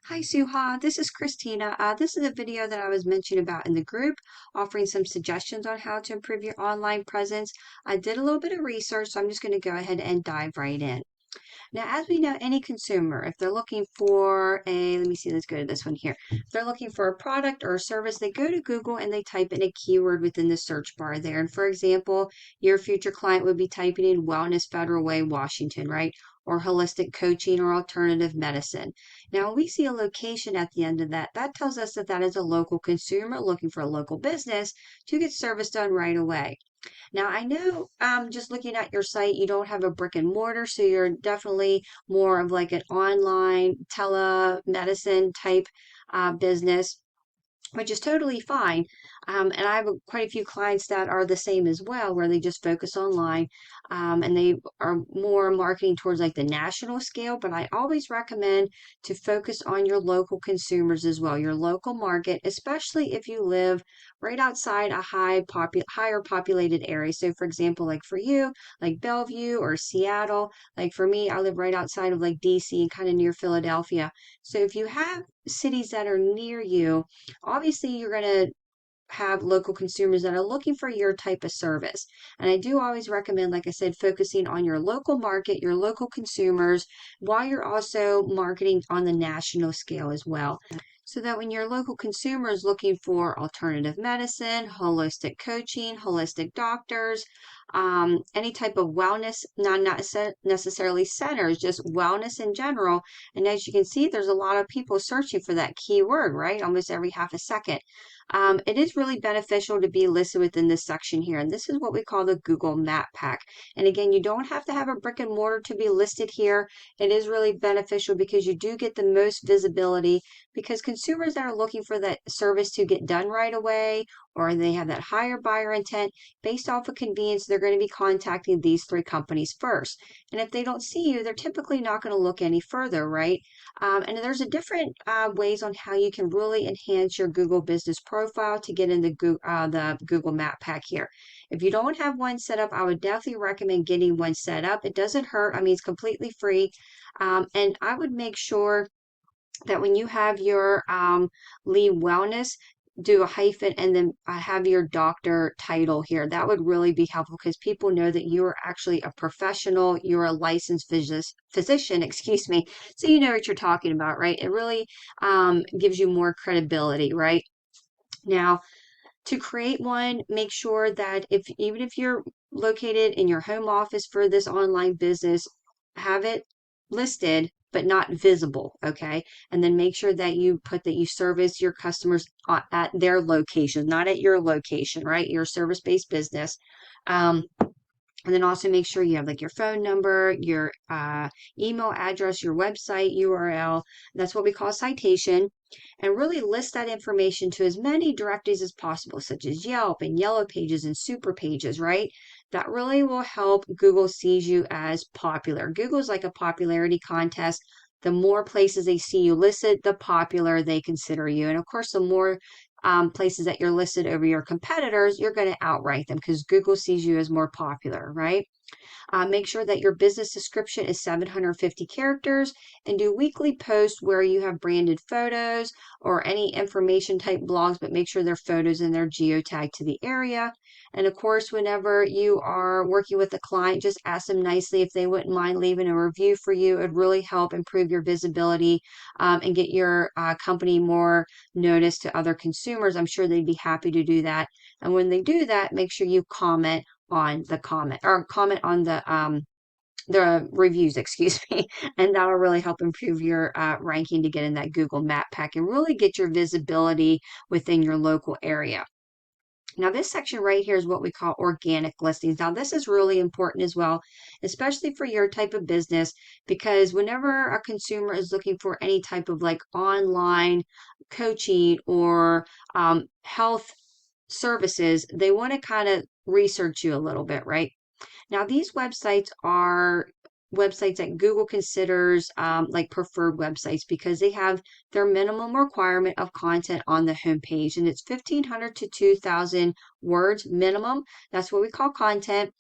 Hi Suha, this is Christina. This is a video that I was mentioning about in the group, offering some suggestions on how to improve your online presence. I did a little bit of research, so I'm just going to go ahead and dive right in. Now, as we know, any consumer, if they're looking for let me see, let's go to this one here. If they're looking for a product or a service, they go to Google and they type in a keyword within the search bar there. And for example, your future client would be typing in Wellness Federal Way, Washington, right? Or holistic coaching or alternative medicine. Now, when we see a location at the end of that, that tells us that that is a local consumer looking for a local business to get service done right away. Now, I know just looking at your site, you don't have a brick and mortar, so you're definitely more of like an online telemedicine type business, which is totally fine. And I have quite a few clients that are the same as well, where they just focus online, and they are more marketing towards like the national scale. But I always recommend to focus on your local consumers as well, your local market, especially if you live right outside a higher populated area. So, for example, like for you, like Bellevue or Seattle, like for me, I live right outside of like DC and kind of near Philadelphia. So, if you have cities that are near you, obviously you're going to have local consumers that are looking for your type of service. And I do always recommend, like I said, focusing on your local market, your local consumers, while you're also marketing on the national scale as well. So that when your local consumer is looking for alternative medicine, holistic coaching, holistic doctors, any type of wellness, not necessarily centers, just wellness in general. And as you can see, there's a lot of people searching for that keyword, right? Almost every half a second. It is really beneficial to be listed within this section here. And this is what we call the Google Map Pack. And again, you don't have to have a brick and mortar to be listed here. It is really beneficial because you do get the most visibility, because consumers that are looking for that service to get done right away, or they have that higher buyer intent based off of convenience, they're going to be contacting these three companies first. And if they don't see you, they're typically not going to look any further, right? And there's a different ways on how you can really enhance your Google business profile to get in the Google Map Pack here. If you don't have one set up, I would definitely recommend getting one set up. It doesn't hurt. I mean, it's completely free. And I would make sure that when you have your Lee Wellness, do a hyphen and then have your doctor title here. That would really be helpful because people know that you are actually a professional, you're a licensed physician, excuse me, so you know what you're talking about, right? It really gives you more credibility, right? Now, to create one, make sure that even if you're located in your home office for this online business, have it listed but not visible, okay? And then make sure that you put that you service your customers at their location, not at your location, right? Your service-based business. And then also make sure you have like your phone number, your email address, your website URL. That's what we call a citation. And really list that information to as many directories as possible, such as Yelp and Yellow Pages and Super Pages, right? That really will help Google sees you as popular. Google's like a popularity contest. The more places they see you listed, the popular they consider you. And of course, the more places that you're listed over your competitors, you're going to outrank them because Google sees you as more popular, right? Make sure that your business description is 750 characters and do weekly posts where you have branded photos or any information type blogs, but make sure they're photos and they're geotagged to the area. And of course, whenever you are working with a client, just ask them nicely if they wouldn't mind leaving a review for you. It'd really help improve your visibility and get your company more noticed to other consumers. I'm sure they'd be happy to do that. And when they do that, make sure you comment on the comment or comment on the reviews, excuse me, and that'll really help improve your ranking to get in that Google Map Pack and really get your visibility within your local area. Now, this section right here is what we call organic listings. Now, this is really important as well, especially for your type of business, because whenever a consumer is looking for any type of like online coaching or health services, they want to kind of research you a little bit, right? Now, these websites are websites that Google considers like preferred websites because they have their minimum requirement of content on the homepage, and it's 1,500 to 2,000 words minimum. That's what we call content.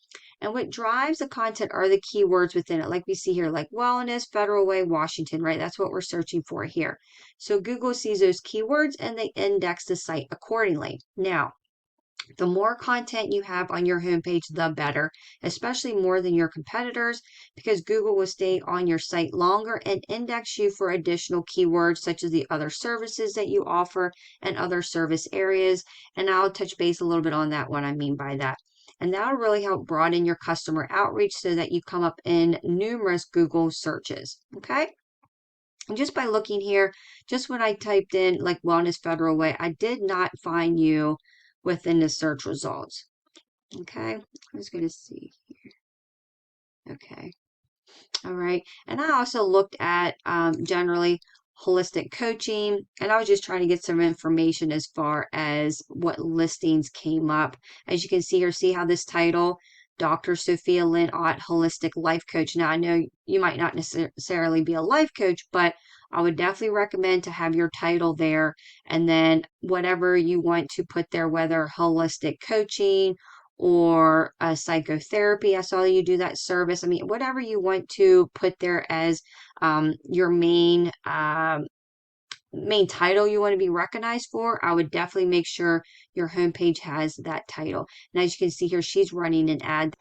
And what drives the content are the keywords within it, like we see here, like wellness, Federal Way, Washington, right? That's what we're searching for here. So Google sees those keywords and they index the site accordingly. Now, the more content you have on your homepage, the better, especially more than your competitors, because Google will stay on your site longer and index you for additional keywords such as the other services that you offer and other service areas. And I'll touch base a little bit on that, what I mean by that. And that'll really help broaden your customer outreach so that you come up in numerous Google searches. Okay. And just by looking here, just when I typed in like Wellness Federal Way, I did not find you within the search results. Okay, I was going to see here. Okay, all right. And I also looked at generally holistic coaching, and I was just trying to get some information as far as what listings came up. As you can see here, see how this title, Dr. Sophia Lynn Ott, Holistic Life Coach. Now, I know you might not necessarily be a life coach, but I would definitely recommend to have your title there, and then whatever you want to put there, whether holistic coaching or psychotherapy. I saw you do that service. I mean, whatever you want to put there as your main title you want to be recognized for, I would definitely make sure your homepage has that title. And as you can see here, she's running an ad,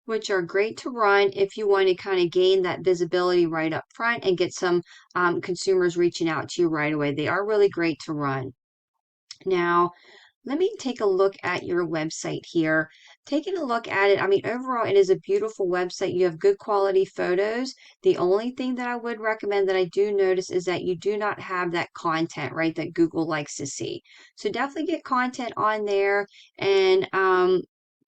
which are great to run if you want to kind of gain that visibility right up front and get some consumers reaching out to you right away. They are really great to run. Now, let me take a look at your website here. Taking a look at it, I mean, overall, it is a beautiful website. You have good quality photos. The only thing that I would recommend that I do notice is that you do not have that content, right, that Google likes to see. So definitely get content on there, and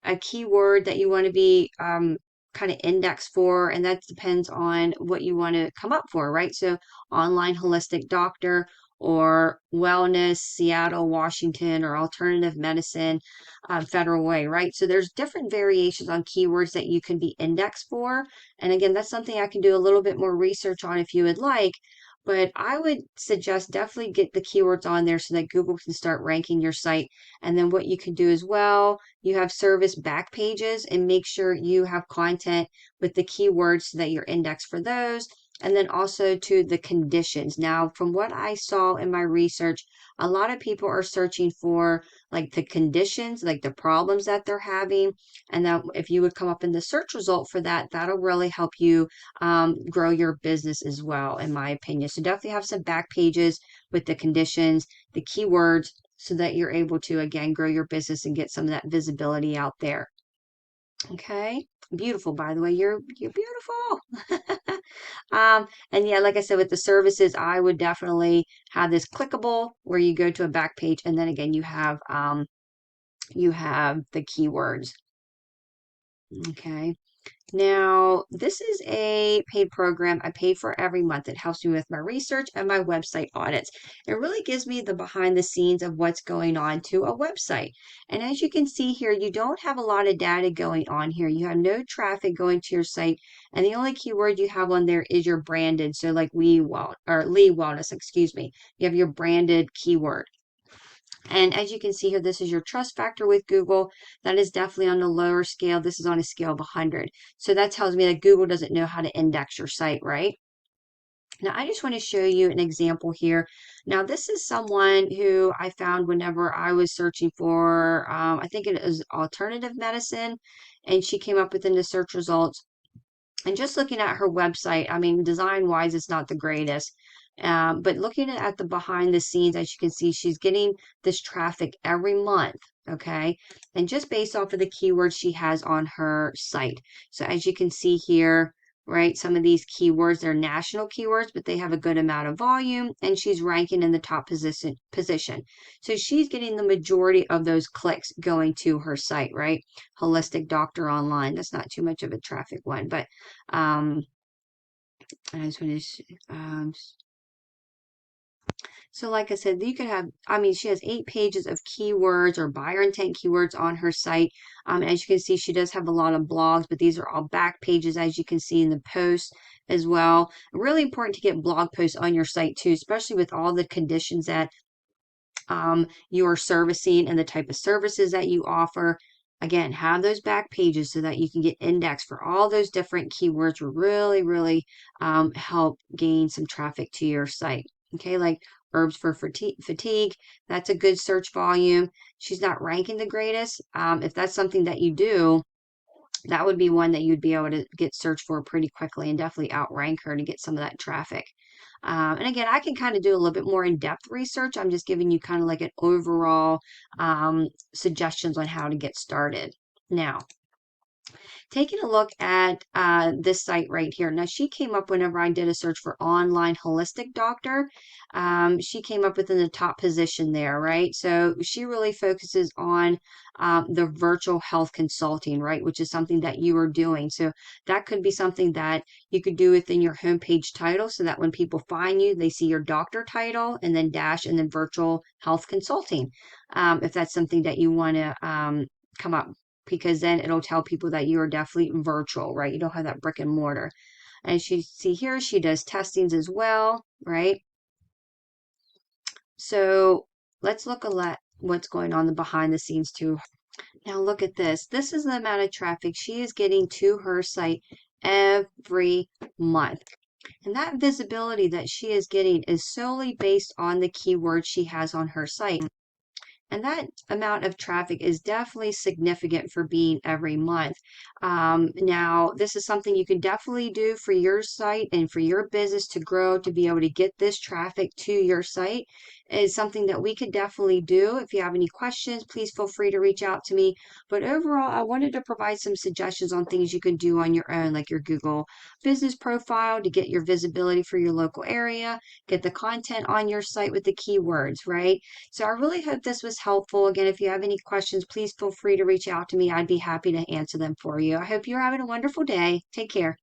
a keyword that you want to be kind of index for, and that depends on what you want to come up for, right? So online holistic doctor, or wellness, Seattle, Washington, or alternative medicine, Federal Way, right? So there's different variations on keywords that you can be indexed for. And again, that's something I can do a little bit more research on if you would like. But I would suggest definitely get the keywords on there so that Google can start ranking your site. And then what you can do as well, you have service back pages, and make sure you have content with the keywords so that you're indexed for those. And then also to the conditions. Now, from what I saw in my research, a lot of people are searching for like the conditions, like the problems that they're having. And that if you would come up in the search result for that, that'll really help you grow your business as well, in my opinion. So definitely have some back pages with the conditions, the keywords, so that you're able to, again, grow your business and get some of that visibility out there. Okay. Beautiful, by the way. You're beautiful. And yeah, like I said, with the services, I would definitely have this clickable where you go to a back page, and then again you have the keywords. Okay. Now, this is a paid program I pay for every month. It helps me with my research and my website audits. It really gives me the behind the scenes of what's going on to a website. And as you can see here, you don't have a lot of data going on here. You have no traffic going to your site, and the only keyword you have on there is your branded. So like Lee Wellness, excuse me. You have your branded keyword. And as you can see here, this is your trust factor with Google. That is definitely on the lower scale. This is on a scale of 100. So that tells me that Google doesn't know how to index your site, right? Now, I just want to show you an example here. Now, this is someone who I found whenever I was searching for, I think it is alternative medicine, and she came up within the search results. And just looking at her website, I mean, design-wise, it's not the greatest. But looking at the behind the scenes, as you can see, she's getting this traffic every month, okay? And just based off of the keywords she has on her site. So as you can see here, right, some of these keywords, they're national keywords, but they have a good amount of volume, and she's ranking in the top position. So she's getting the majority of those clicks going to her site, right? Holistic Doctor Online. That's not too much of a traffic one, but I just want to so like I said, you could have, I mean, she has 8 pages of keywords or buyer intent keywords on her site. As you can see, she does have a lot of blogs, but these are all back pages, as you can see in the posts as well. Really important to get blog posts on your site too, especially with all the conditions that you are servicing and the type of services that you offer. again, have those back pages so that you can get indexed for all those different keywords will really, really help gain some traffic to your site. Okay, like herbs for fatigue, that's a good search volume. She's not ranking the greatest. If that's something that you do, that would be one that you'd be able to get searched for pretty quickly and definitely outrank her to get some of that traffic. And again, I can kind of do a little bit more in-depth research. I'm just giving you kind of like an overall suggestions on how to get started. Now, taking a look at this site right here. Now, she came up whenever I did a search for online holistic doctor. She came up within the top position there, right? So she really focuses on the virtual health consulting, right? Which is something that you are doing. So that could be something that you could do within your homepage title so that when people find you, they see your doctor title and then dash and then virtual health consulting. If that's something that you want to come up, because then it'll tell people that you are definitely virtual, right? You don't have that brick and mortar. And as you see here, she does testings as well, right? So let's look at what's going on behind the scenes too. Now look at this. This is the amount of traffic she is getting to her site every month. And that visibility that she is getting is solely based on the keywords she has on her site. And that amount of traffic is definitely significant for being every month. Now, this is something you can definitely do for your site and for your business to grow, to be able to get this traffic to your site is something that we could definitely do. If you have any questions, please feel free to reach out to me. But overall, I wanted to provide some suggestions on things you can do on your own, like your Google business profile to get your visibility for your local area, get the content on your site with the keywords, right? So I really hope this was helpful. Again, if you have any questions, please feel free to reach out to me. I'd be happy to answer them for you. I hope you're having a wonderful day. Take care.